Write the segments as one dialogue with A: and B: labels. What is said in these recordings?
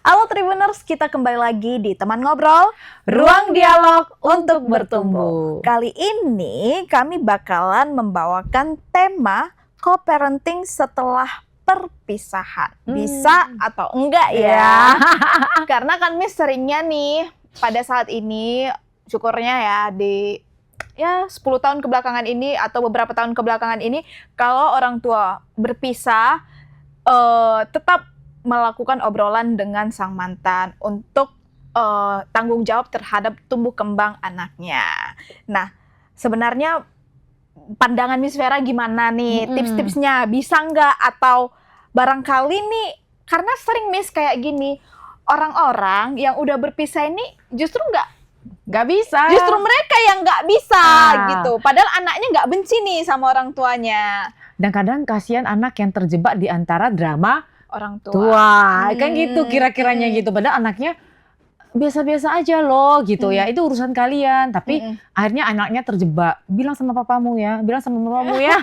A: Halo Tribuners, kita kembali lagi di Teman Ngobrol, Ruang Dialog untuk Bertumbuh. Kali ini kami bakalan membawakan tema co-parenting setelah perpisahan. Bisa atau enggak ya? Karena kan Miss seringnya nih pada saat ini, syukurnya ya di 10 tahun kebelakangan ini atau beberapa tahun kebelakangan ini, kalau orang tua berpisah, tetap melakukan obrolan dengan sang mantan untuk tanggung jawab terhadap tumbuh kembang anaknya. Nah, sebenarnya pandangan Miss Vera gimana nih? Tips-tipsnya bisa nggak? Atau barangkali nih, karena sering Miss kayak gini, orang-orang yang udah berpisah ini justru nggak bisa. Justru mereka yang nggak bisa gitu. Padahal anaknya nggak benci nih sama orang tuanya.
B: Dan kadang kasihan anak yang terjebak di antara drama
A: orang tua.
B: Kan gitu kira-kiranya gitu. Padahal anaknya biasa-biasa aja loh gitu ya. Itu urusan kalian. Tapi akhirnya anaknya terjebak. Bilang sama papamu ya. Bilang sama mamamu ya.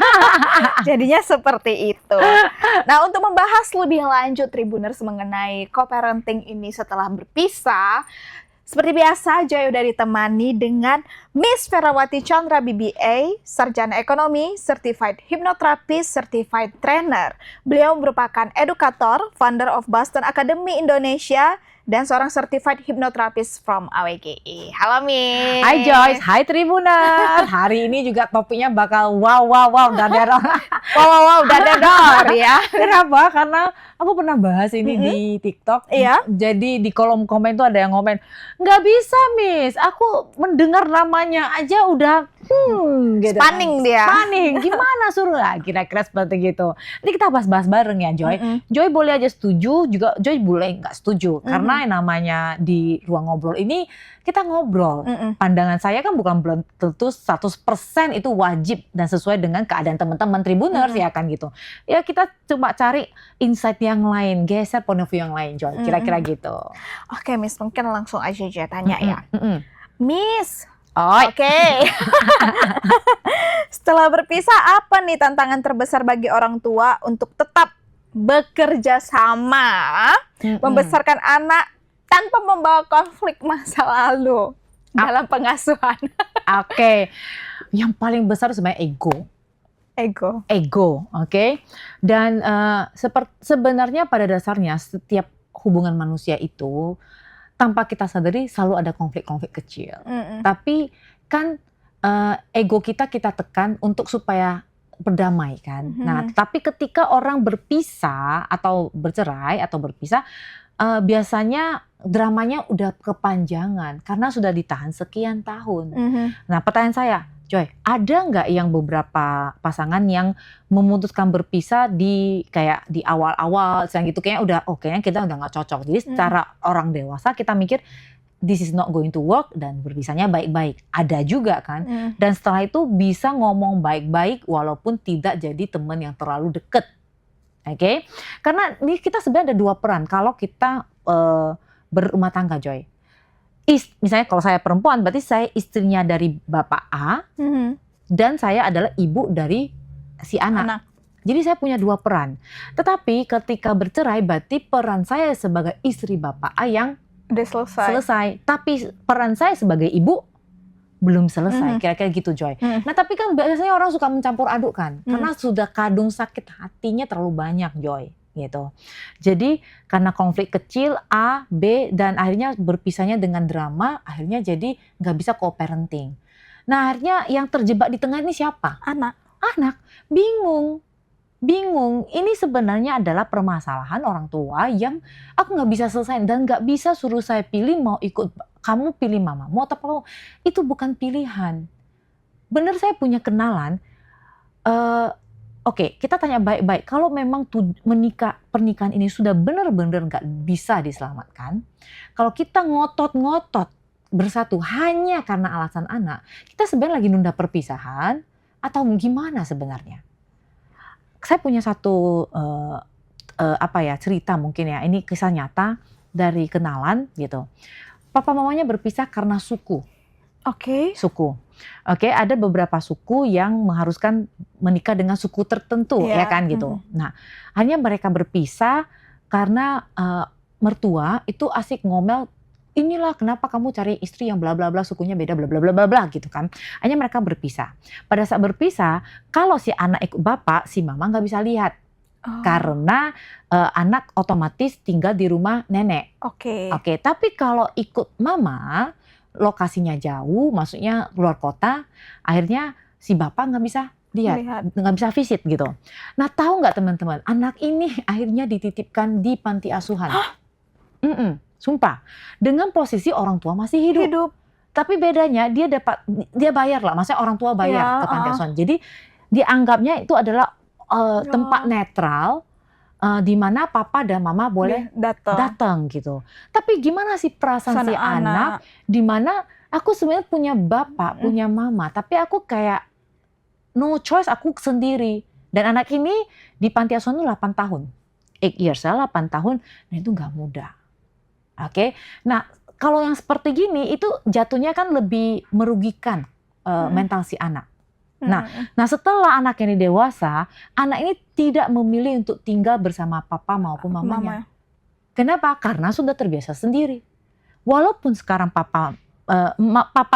A: Jadinya seperti itu. Nah, untuk membahas lebih lanjut Tribuners mengenai co-parenting ini setelah berpisah, seperti biasa, Joy udah ditemani dengan Miss Ferawati Chandra BBA, Sarjana Ekonomi, Certified Hypnotherapist, Certified Trainer. Beliau merupakan edukator, founder of Boston Academy Indonesia, dan seorang Certified Hypnotherapist from AWGI. Halo Miss.
B: Hai Joyce, hai Tribuners. Hari ini juga topiknya bakal wow dadar.
A: wow dadar ya.
B: Kenapa? Karena aku pernah bahas ini di TikTok.
A: Iya.
B: Jadi di kolom komen tuh ada yang komen, nggak bisa Miss, aku mendengar namanya aja udah gitu
A: Spanning
B: kan.
A: dia.
B: Spanning, gimana suruh lah kira-kira seperti gitu. Ini kita bahas-bahas bareng ya Joy. Joy boleh aja setuju, juga Joy boleh nggak setuju. Karena yang namanya di ruang ngobrol ini kita ngobrol. Pandangan saya kan bukan belum tentu 100% itu wajib dan sesuai dengan keadaan teman-teman Tribuners ya kan gitu. Ya kita coba cari insight yang lain, geser point of view yang lain Joy. Kira-kira gitu.
A: Oke Miss, mungkin langsung aja tanya ya. Miss, Oke. Setelah berpisah, apa nih tantangan terbesar bagi orang tua untuk tetap bekerja sama, membesarkan anak tanpa membawa konflik masa lalu dalam pengasuhan?
B: Oke. Yang paling besar sebenarnya ego, oke? Dan sebenarnya pada dasarnya setiap hubungan manusia itu tanpa kita sadari selalu ada konflik-konflik kecil. Tapi kan ego kita tekan untuk supaya berdamai kan. Nah, tapi ketika orang berpisah atau bercerai atau berpisah, biasanya dramanya udah kepanjangan karena sudah ditahan sekian tahun. Nah, pertanyaan saya, Joy, ada nggak yang beberapa pasangan yang memutuskan berpisah di awal-awal, gitu kayaknya kayaknya kita udah nggak cocok. Jadi secara orang dewasa kita mikir this is not going to work dan berpisahnya baik-baik. Ada juga kan. Dan setelah itu bisa ngomong baik-baik walaupun tidak jadi teman yang terlalu deket. Oke? Karena ini kita sebenarnya ada dua peran kalau kita berumah tangga, Joy. Misalnya kalau saya perempuan, berarti saya istrinya dari bapak A, dan saya adalah ibu dari si anak. Jadi saya punya dua peran. Tetapi ketika bercerai, berarti peran saya sebagai istri bapak A yang
A: udah
B: selesai. Tapi peran saya sebagai ibu belum selesai. Kira-kira gitu, Joy. Nah, tapi kan biasanya orang suka mencampur aduk kan. Karena sudah kadung sakit hatinya terlalu banyak, Joy. Gitu. Jadi karena konflik kecil A, B dan akhirnya berpisahnya dengan drama, akhirnya jadi nggak bisa co-parenting. Nah, akhirnya yang terjebak di tengah ini siapa?
A: Anak.
B: Bingung. Ini sebenarnya adalah permasalahan orang tua yang aku nggak bisa selesai dan nggak bisa suruh saya pilih mau ikut kamu pilih mama mau atau apa. Itu bukan pilihan. Bener, saya punya kenalan. Oke, kita tanya baik-baik. Kalau memang pernikahan ini sudah benar-benar nggak bisa diselamatkan, kalau kita ngotot-ngotot bersatu hanya karena alasan anak, kita sebenarnya lagi nunda perpisahan atau gimana sebenarnya? Saya punya satu cerita mungkin ya. Ini kisah nyata dari kenalan gitu. Papa mamanya berpisah karena suku. Suku. Ada beberapa suku yang mengharuskan menikah dengan suku tertentu, ya kan gitu. Nah, hanya mereka berpisah karena mertua itu asik ngomel, inilah kenapa kamu cari istri yang bla bla bla, sukunya beda bla bla bla bla bla gitu kan. Akhirnya mereka berpisah. Pada saat berpisah, kalau si anak ikut bapak, si mama nggak bisa lihat.
A: Oh,
B: Karena anak otomatis tinggal di rumah nenek.
A: oke.
B: Oke, tapi kalau ikut mama, lokasinya jauh, maksudnya luar kota, akhirnya si bapak nggak bisa lihat, nggak bisa visit gitu. Nah, tahu nggak teman-teman, anak ini akhirnya dititipkan di panti asuhan. Sumpah, dengan posisi orang tua masih hidup.
A: Hidup.
B: Tapi bedanya dia bayar lah, maksudnya orang tua bayar
A: Ya,
B: ke panti asuhan. Jadi dianggapnya itu adalah tempat netral di mana papa dan mama boleh datang gitu. Tapi gimana sih perasaan si anak di mana aku sebenarnya punya bapak, punya mama, tapi aku kayak no choice, aku sendiri. Dan anak ini di panti asuhan itu 8 tahun. 8 years, 8 tahun, dan itu nggak mudah. Oke, nah kalau yang seperti gini itu jatuhnya kan lebih merugikan mental si anak. Nah setelah anak ini dewasa, anak ini tidak memilih untuk tinggal bersama papa maupun mamanya. Kenapa? Karena sudah terbiasa sendiri. Walaupun sekarang papa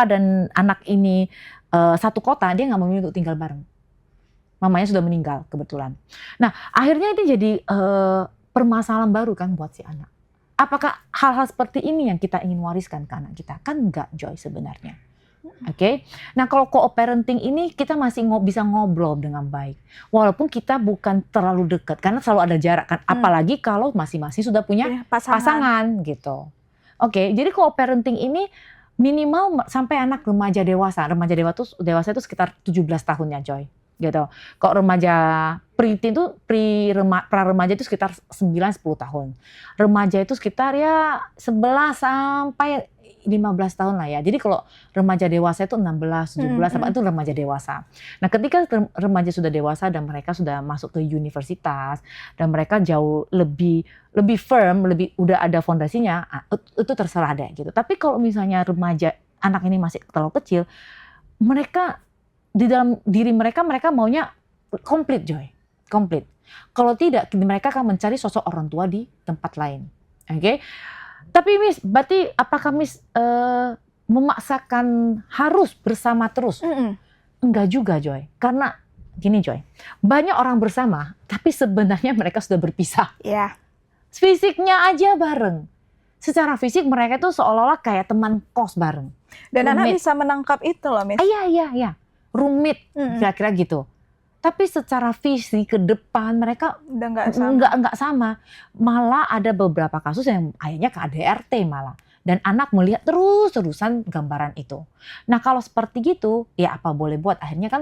B: dan anak ini satu kota, dia nggak memilih untuk tinggal bareng. Mamanya sudah meninggal kebetulan. Nah akhirnya ini jadi permasalahan baru kan buat si anak. Apakah hal-hal seperti ini yang kita ingin wariskan ke anak kita? Kan enggak, Joy, sebenarnya. Oke, nah kalau co-parenting ini kita masih bisa ngobrol dengan baik, walaupun kita bukan terlalu dekat karena selalu ada jarak kan, apalagi kalau masing-masing sudah punya pasangan gitu. Oke, jadi co-parenting ini minimal sampai anak remaja dewasa dewasa itu sekitar 17 tahunnya, Joy, gitu. Kok remaja pre-teen itu pra-remaja itu sekitar 9-10 tahun, remaja itu sekitar ya 11 sampai 15 tahun lah ya. Jadi kalau remaja dewasa itu 16, 17, itu remaja dewasa. Nah ketika remaja sudah dewasa dan mereka sudah masuk ke universitas dan mereka jauh lebih firm, udah ada fondasinya, itu terserah deh gitu. Tapi kalau misalnya remaja, anak ini masih terlalu kecil, mereka di dalam diri mereka maunya komplit, Joy, komplit. Kalau tidak, mereka akan mencari sosok orang tua di tempat lain. Oke? Tapi Miss, berarti apakah Miss memaksakan harus bersama terus? Enggak juga, Joy. Karena gini, Joy, banyak orang bersama, tapi sebenarnya mereka sudah berpisah.
A: Yeah.
B: Fisiknya aja bareng. Secara fisik mereka tuh seolah-olah kayak teman kos bareng.
A: Dan anak bisa menangkap itu loh, Miss.
B: Iya. Roommate, kira-kira gitu. Tapi secara visi ke depan mereka
A: udah nggak
B: sama. Malah ada beberapa kasus yang akhirnya ke ADRT malah. Dan anak melihat terus-terusan gambaran itu. Nah kalau seperti gitu, ya apa boleh buat. Akhirnya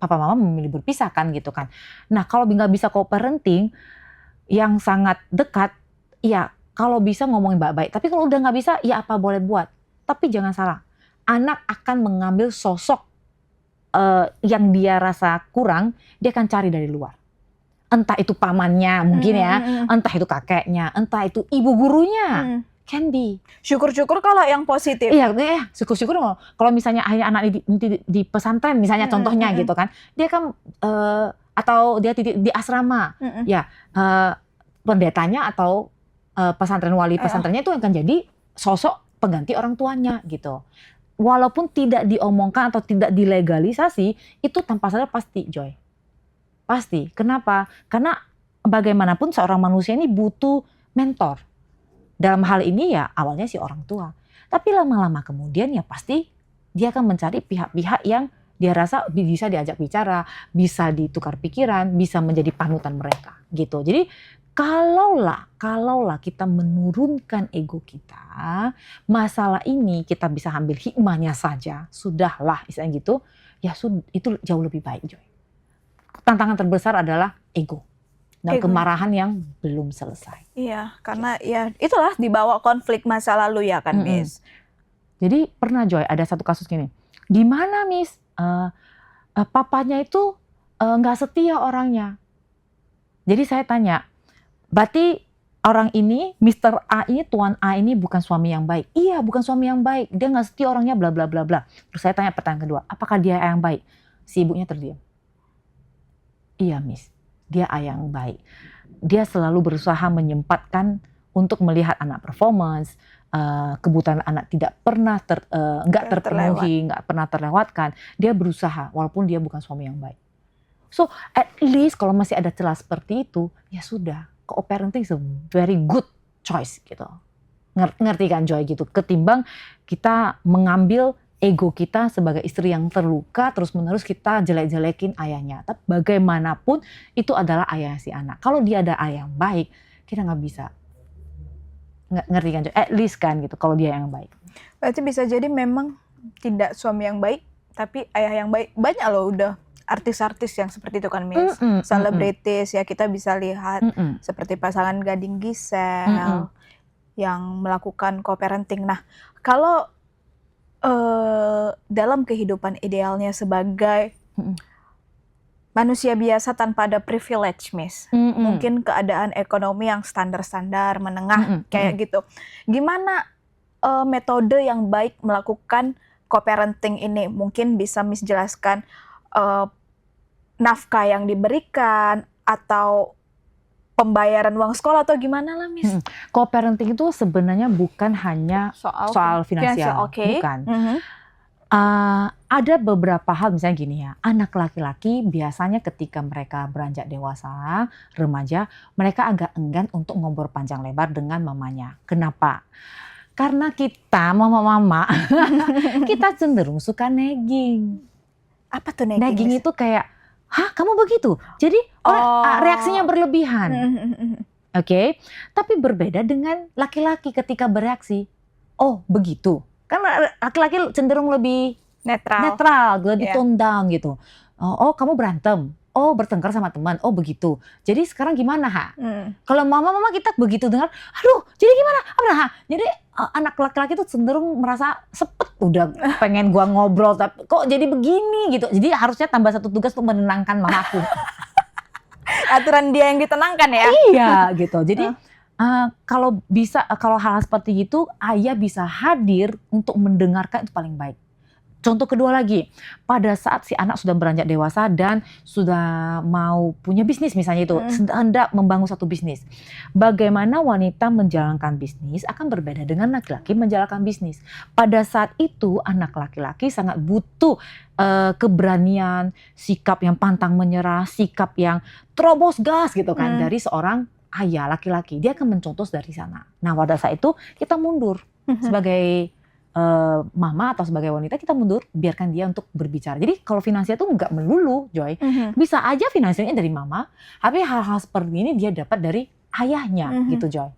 B: papa mama memilih berpisah kan gitu kan. Nah kalau nggak bisa co-parenting yang sangat dekat, ya kalau bisa ngomongin baik-baik. Tapi kalau udah nggak bisa, ya apa boleh buat. Tapi jangan salah, anak akan mengambil sosok yang dia rasa kurang, dia akan cari dari luar. Entah itu pamannya mungkin ya, entah itu kakeknya, entah itu ibu gurunya. Can be.
A: Syukur-syukur kalau yang positif.
B: Iya, syukur-syukur kalau misalnya anak di pesantren misalnya contohnya gitu kan. Dia kan atau dia di asrama. Ya, pendetanya atau pesantren wali pesantrennya itu akan jadi sosok pengganti orang tuanya gitu. Walaupun tidak diomongkan atau tidak dilegalisasi, itu tanpa sadar pasti, Joy. Pasti. Kenapa? Karena bagaimanapun seorang manusia ini butuh mentor. Dalam hal ini ya awalnya si orang tua. Tapi lama-lama kemudian ya pasti dia akan mencari pihak-pihak yang dia rasa bisa diajak bicara, bisa ditukar pikiran, bisa menjadi panutan mereka gitu. Jadi kalaulah kita menurunkan ego kita, masalah ini kita bisa ambil hikmahnya saja, sudahlah istilahnya gitu, ya itu jauh lebih baik, Joy. Tantangan terbesar adalah ego dan kemarahan yang belum selesai.
A: Iya, karena ya itulah dibawa konflik masa lalu ya kan, Miss.
B: Jadi pernah, Joy, ada satu kasus gini, di mana Miss papanya itu nggak setia orangnya. Jadi saya tanya, berarti orang ini, Mr. A ini, Tuan A ini bukan suami yang baik. Iya, bukan suami yang baik. Dia nggak setia orangnya, bla bla bla bla. Terus saya tanya pertanyaan kedua, apakah dia yang baik? Si ibunya terdiam. Iya, Miss. Dia ayah yang baik. Dia selalu berusaha menyempatkan untuk melihat anak performance, kebutuhan anak tidak pernah nggak terpenuhi, nggak pernah terlewatkan. Dia berusaha walaupun dia bukan suami yang baik. So at least kalau masih ada celah seperti itu, ya sudah, co-parenting is a very good choice gitu. Ngerti kan Joy gitu? Ketimbang kita mengambil ego kita sebagai istri yang terluka, terus menerus kita jelek-jelekin ayahnya. Tapi bagaimanapun itu adalah ayah si anak. Kalau dia ada ayah yang baik, kita nggak bisa. Ngerti kan Joy? At least kan gitu kalau dia yang baik.
A: Berarti bisa jadi memang tidak suami yang baik, tapi ayah yang baik. Banyak loh udah artis-artis yang seperti itu kan Miss, selebritis ya kita bisa lihat seperti pasangan Gading Giselle yang melakukan co-parenting. Nah kalau dalam kehidupan idealnya sebagai manusia biasa tanpa ada privilege Miss, mungkin keadaan ekonomi yang standar-standar menengah kayak gitu, gimana metode yang baik melakukan co-parenting ini? Mungkin bisa Miss jelaskan nafkah yang diberikan atau pembayaran uang sekolah atau gimana lah Miss?
B: Co-parenting itu sebenarnya bukan hanya soal finansial, bukan. Ada beberapa hal misalnya gini ya, anak laki-laki biasanya ketika mereka beranjak dewasa, remaja, mereka agak enggan untuk ngobrol panjang lebar dengan mamanya. Kenapa? Karena kita mama-mama kita cenderung suka nagging.
A: Apa tuh nagging?
B: Nagging itu kayak, hah kamu begitu? Jadi reaksinya berlebihan. Oke, tapi berbeda dengan laki-laki ketika bereaksi. Oh begitu. Karena laki-laki cenderung lebih netral, lebih tone down gitu. Oh kamu berantem. Oh bertengkar sama teman. Oh begitu. Jadi sekarang gimana ha? Kalau mama-mama kita begitu dengar, aduh jadi gimana? Ha? Jadi anak laki-laki tuh cenderung merasa sepet, udah pengen gua ngobrol tapi kok jadi begini gitu. Jadi harusnya tambah satu tugas untuk menenangkan mamaku.
A: Aturan dia yang ditenangkan ya?
B: Iya gitu. Jadi kalau hal seperti itu ayah bisa hadir untuk mendengarkan itu paling baik. Contoh kedua lagi, pada saat si anak sudah beranjak dewasa dan sudah mau punya bisnis misalnya itu, hendak membangun satu bisnis. Bagaimana wanita menjalankan bisnis akan berbeda dengan laki-laki menjalankan bisnis. Pada saat itu anak laki-laki sangat butuh keberanian, sikap yang pantang menyerah, sikap yang terobos gas gitu kan dari seorang ayah laki-laki. Dia akan mencontoh dari sana. Nah pada saat itu kita mundur sebagai mama atau sebagai wanita, kita mundur, biarkan dia untuk berbicara. Jadi kalau finansial itu nggak melulu, Joy. Bisa aja finansialnya dari mama, tapi hal-hal seperti ini dia dapat dari ayahnya, gitu Joy.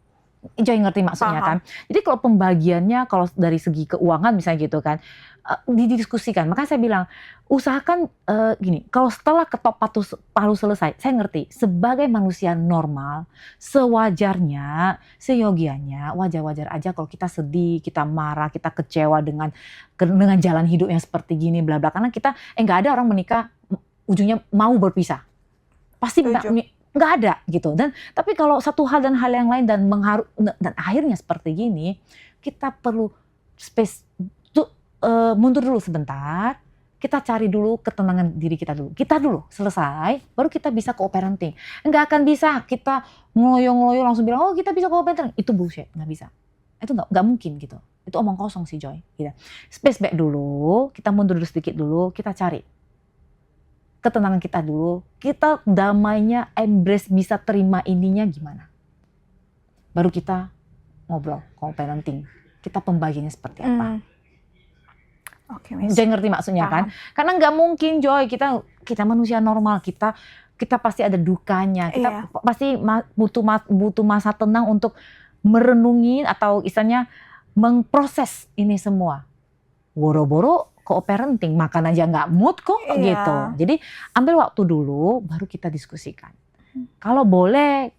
B: Joy ngerti maksudnya kan? Jadi kalau pembagiannya, kalau dari segi keuangan misalnya gitu kan, didiskusikan. Makanya saya bilang, usahakan gini, kalau setelah ketok palu selesai, saya ngerti, sebagai manusia normal, sewajarnya, seyogianya, wajar-wajar aja kalau kita sedih, kita marah, kita kecewa dengan jalan hidup yang seperti gini, bla bla. Karena kita, nggak ada orang menikah ujungnya mau berpisah. Pasti nggak ada gitu. Tapi kalau satu hal dan hal yang lain dan akhirnya seperti gini, kita perlu space tuh, mundur dulu sebentar. Kita cari dulu ketenangan diri kita dulu. Kita dulu selesai, baru kita bisa co-parenting. Nggak akan bisa kita ngeloyo-ngeloyo langsung bilang, oh kita bisa co-parenting. Itu bullshit, nggak bisa. Itu nggak mungkin gitu. Itu omong kosong sih Joy. Gitu. Space back dulu, kita mundur dulu sedikit dulu, kita cari ketenangan kita dulu, kita damainya, embrace, bisa terima ininya gimana. Baru kita ngobrol, co-parenting. Kita pembagiannya seperti apa.
A: Oke,
B: Joy ngerti maksudnya kan? Karena nggak mungkin Joy, kita manusia normal, kita pasti ada dukanya, kita pasti butuh masa tenang untuk merenungi atau istilahnya mengproses ini semua. Boro-boro co-parenting, makan aja nggak mood kok gitu. Jadi ambil waktu dulu, baru kita diskusikan. Kalau boleh,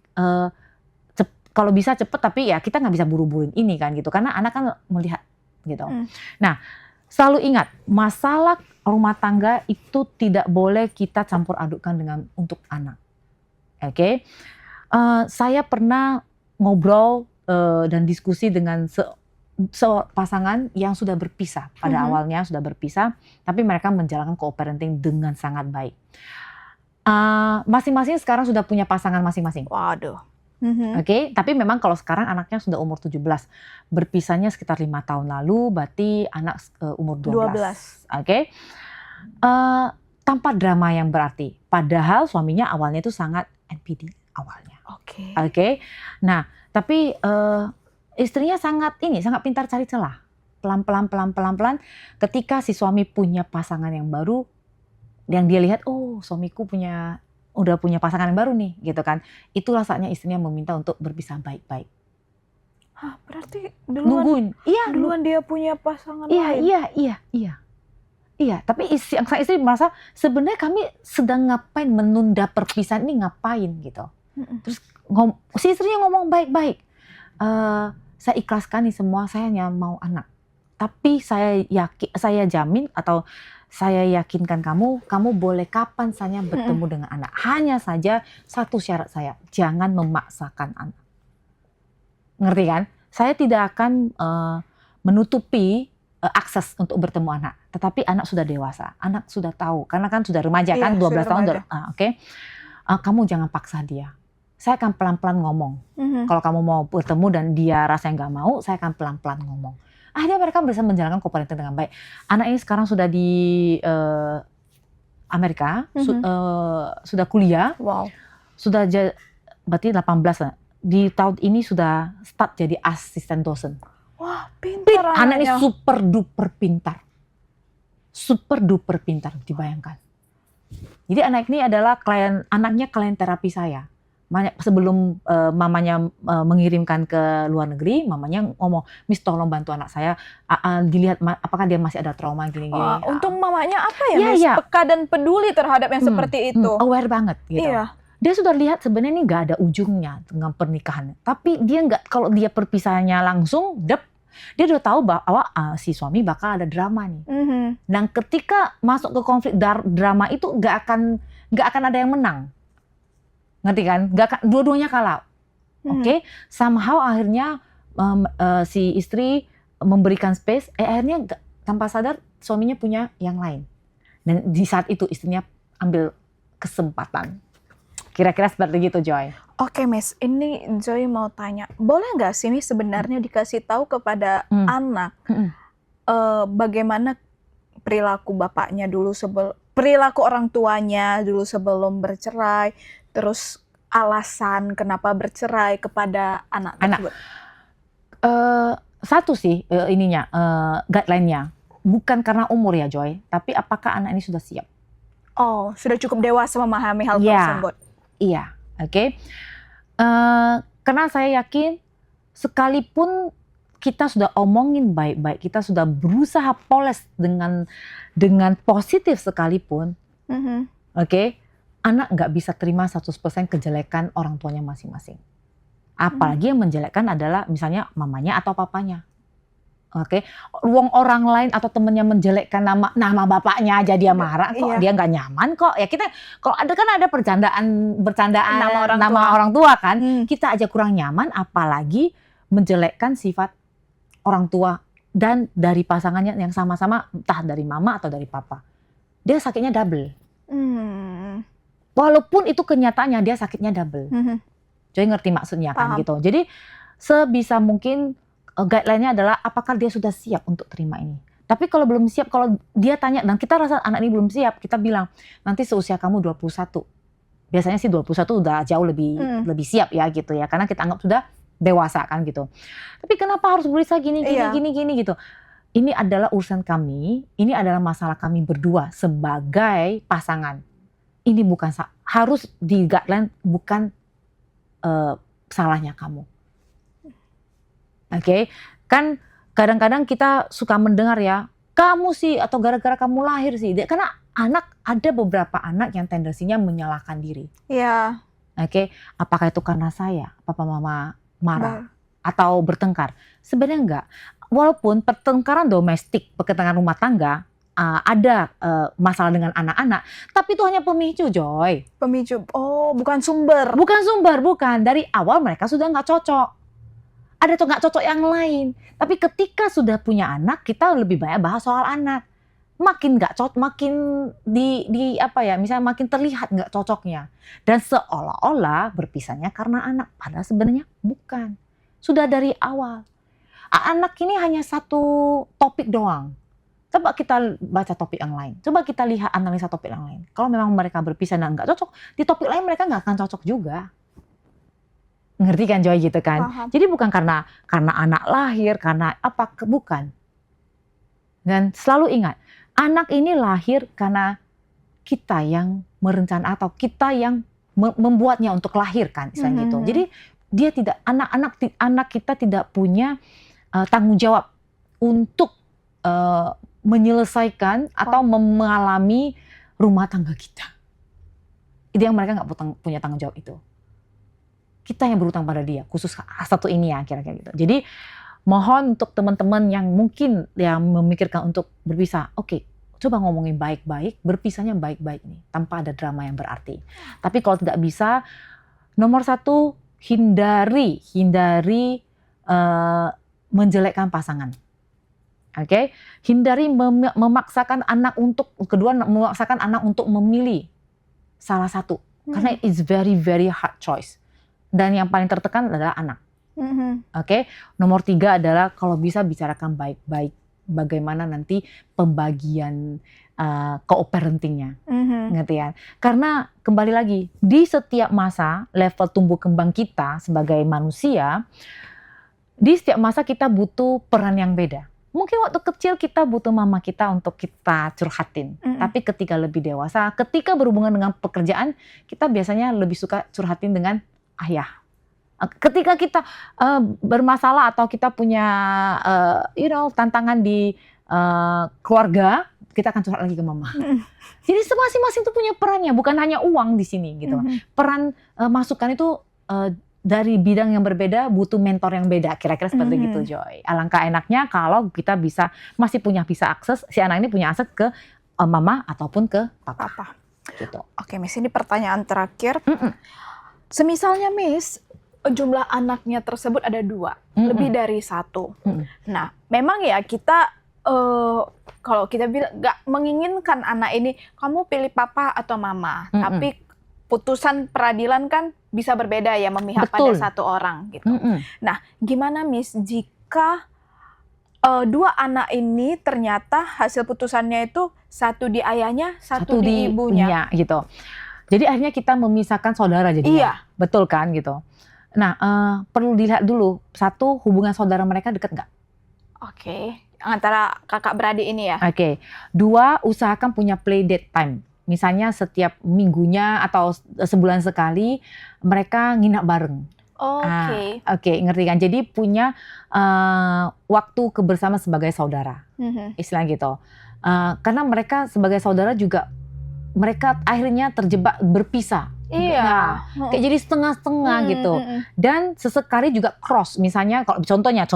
B: kalau bisa cepet, tapi ya kita nggak bisa buru-buruin ini kan gitu, karena anak kan melihat gitu. Nah, selalu ingat, masalah rumah tangga itu tidak boleh kita campur adukkan dengan untuk anak. Oke? Saya pernah ngobrol dan diskusi dengan pasangan yang sudah berpisah. Pada awalnya sudah berpisah, tapi mereka menjalankan co-parenting dengan sangat baik. Masing-masing sekarang sudah punya pasangan masing-masing.
A: Waduh.
B: Oke, tapi memang kalau sekarang anaknya sudah umur 17, berpisahnya sekitar 5 tahun lalu, berarti anak umur 12. Oke. Tanpa drama yang berarti. Padahal suaminya awalnya itu sangat NPD awalnya. Oke. Nah, tapi istrinya sangat pintar cari celah. Pelan-pelan ketika si suami punya pasangan yang baru, yang dia lihat, oh suamiku udah punya pasangan yang baru nih, gitu kan. Itulah saatnya istrinya meminta untuk berpisah baik-baik.
A: Hah, berarti
B: Nungguin.
A: duluan dia punya pasangan lain?
B: Iya, tapi sang istri merasa sebenarnya kami sedang ngapain menunda perpisahan ini, ngapain gitu. Terus si istrinya ngomong baik-baik. Saya ikhlaskan nih semua, saya hanya mau anak. Tapi saya jamin atau saya yakinkan kamu boleh kapan saja bertemu dengan anak. Hanya saja satu syarat saya, jangan memaksakan anak. Ngerti kan? Saya tidak akan menutupi akses untuk bertemu anak. Tetapi anak sudah dewasa, anak sudah tahu. Karena kan sudah remaja kan, 12 tahun. Oke. Kamu jangan paksa dia. Saya akan pelan-pelan ngomong. Kalau kamu mau bertemu dan dia rasanya nggak mau, saya akan pelan-pelan ngomong. Akhirnya mereka bisa menjalankan co-parenting dengan baik. Anak ini sekarang sudah di Amerika, sudah kuliah, sudah berarti 18. Di tahun ini sudah start jadi asisten dosen.
A: Wah, pintar
B: anak ini super duper pintar, dibayangkan. Jadi anak ini adalah anaknya klien terapi saya. Sebelum mamanya mengirimkan ke luar negeri, mamanya ngomong, Miss tolong bantu anak saya, dilihat apakah dia masih ada trauma gini-gini.
A: Wah, untung mamanya Miss, peka dan peduli terhadap yang seperti itu.
B: Aware banget gitu.
A: Iya.
B: Dia sudah lihat sebenarnya ini nggak ada ujungnya dengan pernikahan. Tapi dia nggak, kalau dia perpisahannya langsung, dia udah tahu bahwa si suami bakal ada drama nih. Dan ketika masuk ke konflik drama itu nggak akan ada yang menang. Ngerti kan? Dua-duanya kalah. Oke? Somehow akhirnya si istri memberikan space, akhirnya tanpa sadar suaminya punya yang lain. Dan di saat itu istrinya ambil kesempatan. Kira-kira seperti gitu, Joy.
A: Oke, Miss. Ini Joy mau tanya, boleh nggak sih Miss sebenarnya dikasih tahu kepada anak bagaimana perilaku bapaknya dulu perilaku orang tuanya dulu sebelum bercerai, terus alasan kenapa bercerai kepada anak tersebut?
B: Satu sih guideline-nya. Bukan karena umur ya, Joy, tapi apakah anak ini sudah siap?
A: Oh, sudah cukup dewasa memahami hal tersebut.
B: Iya, oke. Karena saya yakin sekalipun kita sudah omongin baik-baik, kita sudah berusaha poles dengan positif sekalipun, oke, anak nggak bisa terima 100% kejelekan orang tuanya masing-masing. Apalagi yang menjelekkan adalah misalnya mamanya atau papanya. Oke, ruang orang lain atau temennya menjelekkan nama bapaknya aja dia marah kok, dia nggak nyaman kok. Ya kita kalau ada bercandaan nama orang tua kan, kita aja kurang nyaman, apalagi menjelekkan sifat orang tua dan dari pasangannya yang sama-sama, entah dari mama atau dari papa. Dia sakitnya double. Walaupun itu kenyataannya dia sakitnya double. Jadi ngerti maksudnya kan gitu. Jadi sebisa mungkin guideline-nya adalah apakah dia sudah siap untuk terima ini. Tapi kalau belum siap, kalau dia tanya dan kita rasa anak ini belum siap, kita bilang nanti seusia kamu 21. Biasanya sih 21 udah jauh lebih siap ya gitu ya. Karena kita anggap sudah dewasa kan gitu. Tapi kenapa harus berusaha gini gitu. Ini adalah urusan kami, ini adalah masalah kami berdua sebagai pasangan. Ini bukan harus di guideline, bukan salahnya kamu. Oke, kan kadang-kadang kita suka mendengar ya, kamu sih atau gara-gara kamu lahir sih. Karena ada beberapa anak yang tendensinya menyalahkan diri.
A: Iya.
B: Oke, apakah itu karena saya, papa mama marah atau bertengkar? Sebenarnya enggak. Walaupun pertengkaran domestik, pertengkaran rumah tangga ada masalah dengan anak-anak, tapi itu hanya pemicu, Joy.
A: Pemicu, bukan sumber.
B: Bukan. Dari awal mereka sudah nggak cocok. Ada tuh nggak cocok yang lain. Tapi ketika sudah punya anak, kita lebih banyak bahas soal anak. makin nggak cocok, makin di apa ya, misalnya makin terlihat nggak cocoknya, dan seolah-olah berpisahnya karena anak, padahal sebenarnya bukan. Sudah dari awal. Anak ini hanya satu topik doang. Coba kita baca topik yang lain. Coba kita lihat analisa topik yang lain. Kalau memang mereka berpisah dan nggak cocok, di topik lain mereka nggak akan cocok juga. Ngerti kan Joy gitu kan?
A: Paham.
B: Jadi bukan karena anak lahir, karena apa, bukan. Dan selalu ingat, anak ini lahir karena kita yang merencanakan atau kita yang membuatnya untuk lahir kan, misalnya gitu. Jadi dia tidak, anak kita tidak punya tanggung jawab untuk menyelesaikan atau mengalami rumah tangga kita. Itu yang mereka nggak punya tanggung jawab itu. Kita yang berutang pada dia, khusus satu ini ya kira-kira gitu. Jadi mohon untuk teman-teman yang mungkin yang memikirkan untuk berpisah, oke, coba ngomongin baik-baik, berpisahnya baik-baik nih, tanpa ada drama yang berarti. Tapi kalau tidak bisa, nomor satu, hindari menjelekkan pasangan. Oke, hindari memaksakan anak untuk, kedua memaksakan anak untuk memilih salah satu, karena it's very very hard choice. Dan yang paling tertekan adalah anak. Oke, nomor 3 adalah kalau bisa bicarakan baik-baik bagaimana nanti pembagian co-parentingnya, ngerti ya? Karena kembali lagi di setiap masa level tumbuh kembang kita sebagai manusia, di setiap masa kita butuh peran yang beda. Mungkin waktu kecil kita butuh mama kita untuk kita curhatin, tapi ketika lebih dewasa, ketika berhubungan dengan pekerjaan, kita biasanya lebih suka curhatin dengan ayah. Ketika kita bermasalah atau kita punya tantangan di keluarga, kita akan curhat lagi ke mama. Jadi masing-masing itu punya perannya, bukan hanya uang di sini gitu. Peran masukan itu dari bidang yang berbeda butuh mentor yang beda, kira-kira seperti gitu Joy. Alangkah enaknya kalau kita masih bisa akses, si anak ini punya akses ke mama ataupun ke papa. Gitu.
A: Oke Miss, ini pertanyaan terakhir. Semisalnya Miss, jumlah anaknya tersebut ada 2, lebih dari 1. Nah, memang ya kita kalau kita bilang nggak menginginkan anak ini kamu pilih papa atau mama, tapi putusan peradilan kan bisa berbeda ya, memihak pada satu orang gitu. Nah, gimana Miss jika 2 anak ini ternyata hasil putusannya itu satu di ayahnya, satu di ibunya
B: gitu. Jadi akhirnya kita memisahkan saudara jadinya.
A: Iya.
B: Betul kan gitu. Nah, perlu dilihat dulu, satu, hubungan saudara mereka dekat nggak?
A: Oke, antara kakak beradik ini ya?
B: Oke. 2, usahakan punya play date time. Misalnya setiap minggunya atau sebulan sekali mereka nginap bareng. Oke, ngerti kan? Jadi punya waktu kebersama sebagai saudara, istilah gitu. Karena mereka sebagai saudara juga, mereka akhirnya terjebak berpisah.
A: Iya.
B: Kayak jadi setengah-setengah gitu. Dan sesekali juga cross. Misalnya kalau contohnya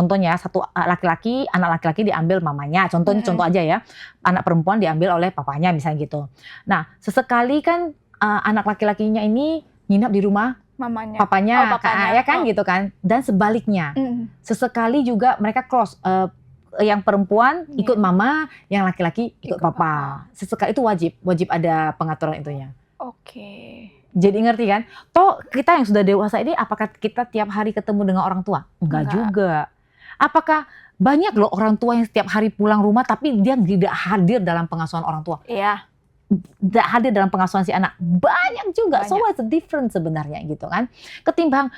B: satu laki-laki, anak laki-laki diambil mamanya. Contoh aja ya. Anak perempuan diambil oleh papanya misalnya gitu. Nah, sesekali kan anak laki-lakinya ini nginap di rumah
A: mamanya,
B: papanya. Ya kan gitu kan. Dan sebaliknya. Sesekali juga mereka cross. Yang perempuan ikut mama, yang laki-laki ikut papa. Sesekali itu wajib ada pengaturan itunya.
A: Oke.
B: Jadi ngerti kan? Toh kita yang sudah dewasa ini, apakah kita tiap hari ketemu dengan orang tua? Enggak juga. Apakah banyak loh orang tua yang setiap hari pulang rumah tapi dia tidak hadir dalam pengasuhan orang tua?
A: Iya.
B: Tidak hadir dalam pengasuhan si anak. Banyak juga. So what's the difference sebenarnya gitu kan? Ketimbang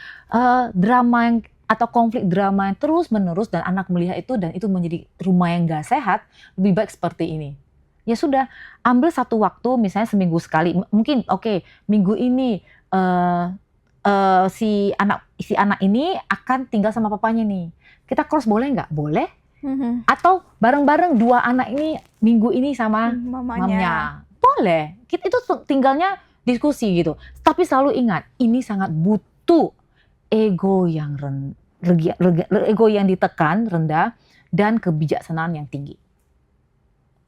B: drama atau konflik drama yang terus menerus dan anak melihat itu dan itu menjadi rumah yang gak sehat, lebih baik seperti ini. Ya sudah, ambil satu waktu misalnya seminggu sekali. Mungkin minggu ini si anak ini akan tinggal sama papanya nih. Kita cross boleh nggak? Boleh. Atau bareng-bareng 2 anak ini minggu ini sama mamanya. Boleh. Itu tinggalnya diskusi gitu. Tapi selalu ingat, ini sangat butuh ego yang ego yang ditekan rendah dan kebijaksanaan yang tinggi.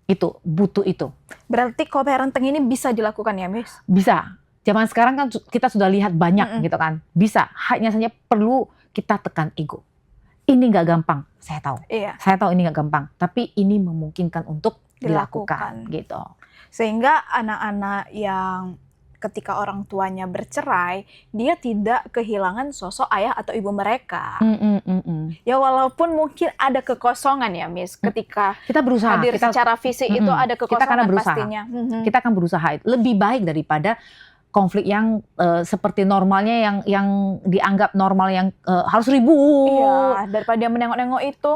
B: Itu butuh itu.
A: Berarti co-parenting ini bisa dilakukan ya, Miss?
B: Bisa. Zaman sekarang kan kita sudah lihat banyak gitu kan. Bisa. Hanya saja perlu kita tekan ego. Ini nggak gampang, saya tahu.
A: Iya.
B: Saya tahu ini nggak gampang. Tapi ini memungkinkan untuk dilakukan gitu.
A: Sehingga anak-anak yang ketika orang tuanya bercerai, dia tidak kehilangan sosok ayah atau ibu mereka. Ya walaupun mungkin ada kekosongan ya Miss, ketika
B: kita berusaha
A: hadir secara fisik itu ada
B: kita
A: kekosongan
B: berusaha.
A: pastinya.
B: Kita akan berusaha lebih baik daripada konflik yang seperti normalnya yang dianggap normal yang harus ribut.
A: Iya, daripada dia menengok-nengok itu.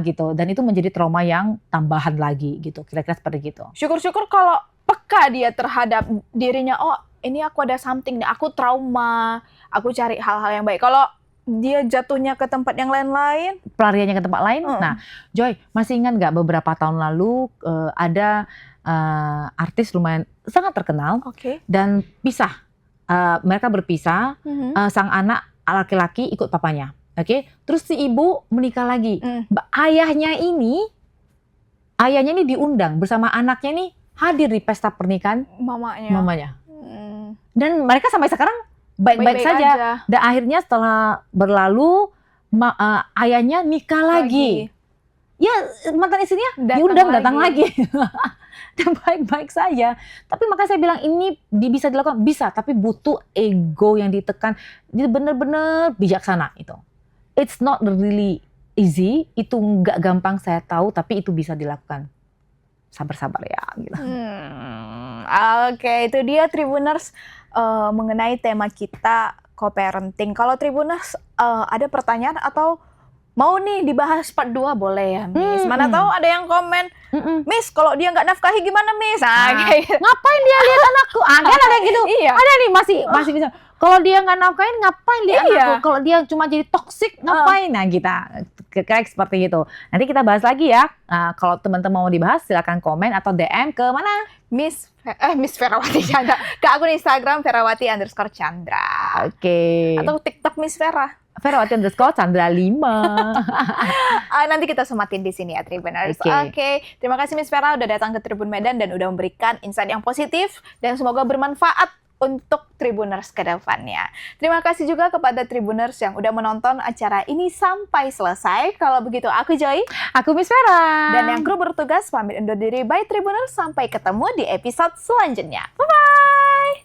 B: Gitu. Dan itu menjadi trauma yang tambahan lagi gitu. Kira-kira seperti gitu.
A: Syukur-syukur kalau peka dia terhadap dirinya, oh ini aku ada something nih, aku trauma, aku cari hal-hal yang baik. Kalau dia jatuhnya ke tempat yang lain-lain,
B: pelariannya ke tempat lain. Nah, Joy, masih ingat nggak beberapa tahun lalu ada artis lumayan sangat terkenal dan pisah. Mereka berpisah, sang anak laki-laki ikut papanya. Terus si ibu menikah lagi. Ayahnya ini diundang bersama anaknya nih hadir di pesta pernikahan mamanya. Dan mereka sampai sekarang baik-baik saja. Dan akhirnya setelah berlalu ayahnya nikah lagi. Ya mantan istrinya datang lagi. Dan baik-baik saja. Tapi makanya saya bilang ini bisa dilakukan, bisa, tapi butuh ego yang ditekan. Jadi benar-benar bijaksana itu. It's not really easy, itu nggak gampang saya tahu, tapi itu bisa dilakukan. Sabar-sabar ya gitu.
A: Oke, itu dia Tribuners mengenai tema kita co-parenting. Kalau Tribuners ada pertanyaan atau mau nih dibahas part 2 boleh ya Miss. Mana tahu ada yang komen, Miss kalau dia nggak nafkahi gimana Miss?
B: Ngapain dia lihat anakku? Kan ada gitu.
A: Iya.
B: Ada nih masih bisa. Kalau dia nggak nafkahin ngapain dia anakku? Kalau dia cuma jadi toksik ngapain? Nah kita kira seperti itu. Nanti kita bahas lagi ya. Kalau teman-teman mau dibahas silakan komen atau DM ke mana? Miss
A: Ferawati Chandra. Ke akun Instagram Ferawati_Chandra. Atau TikTok Miss Vera.
B: Ferawati_Chandra 5.
A: Nanti kita sematin di sini ya Tribuners. Oke. Terima kasih Miss Vera udah datang ke Tribun Medan dan udah memberikan insight yang positif dan semoga bermanfaat untuk Tribuners ke depannya. Terima kasih juga kepada Tribuners yang udah menonton acara ini sampai selesai. Kalau begitu aku Joy,
B: aku Miss Vera,
A: dan yang kru bertugas pamit undur diri. Bye Tribuners, sampai ketemu di episode selanjutnya. Bye-bye!